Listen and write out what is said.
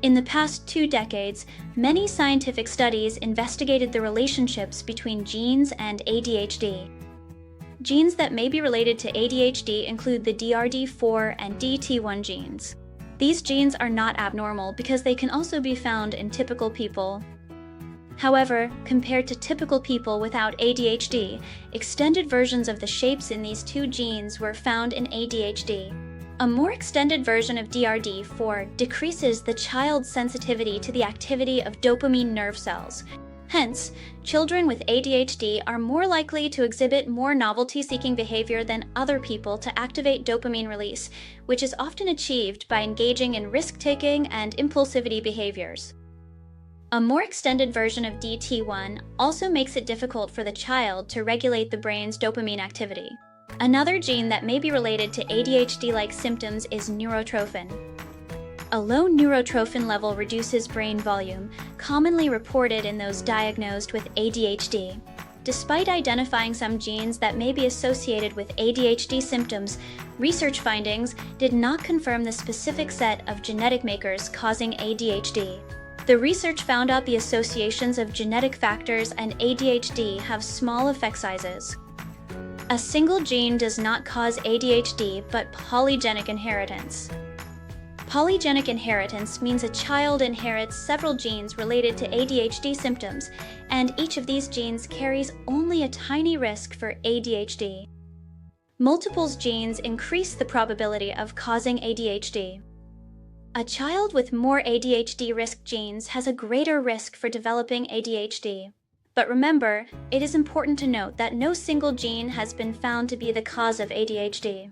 In the past 2 decades, many scientific studies investigated the relationships between genes and ADHD. Genes that may be related to ADHD include the DRD4 and DAT1 genes. These genes are not abnormal because they can also be found in typical people. However, compared to typical people without ADHD, extended versions of the shapes in these 2 genes were found in ADHD. A more extended version of DRD4 decreases the child's sensitivity to the activity of dopamine nerve cells. Hence, children with ADHD are more likely to exhibit more novelty-seeking behavior than other people to activate dopamine release, which is often achieved by engaging in risk-taking and impulsivity behaviors. A more extended version of DT1 also makes it difficult for the child to regulate the brain's dopamine activity. Another gene that may be related to ADHD-like symptoms is neurotrophin. A low neurotrophin level reduces brain volume, commonly reported in those diagnosed with ADHD. Despite identifying some genes that may be associated with ADHD symptoms, research findings did not confirm the specific set of genetic makers causing ADHD. The research found out the associations of genetic factors and ADHD have small effect sizes. A single gene does not cause ADHD, but polygenic inheritance. Polygenic inheritance means a child inherits several genes related to ADHD symptoms, and each of these genes carries only a tiny risk for ADHD. Multiples genes increase the probability of causing ADHD. A child with more ADHD risk genes has a greater risk for developing ADHD. But remember, it is important to note that no single gene has been found to be the cause of ADHD.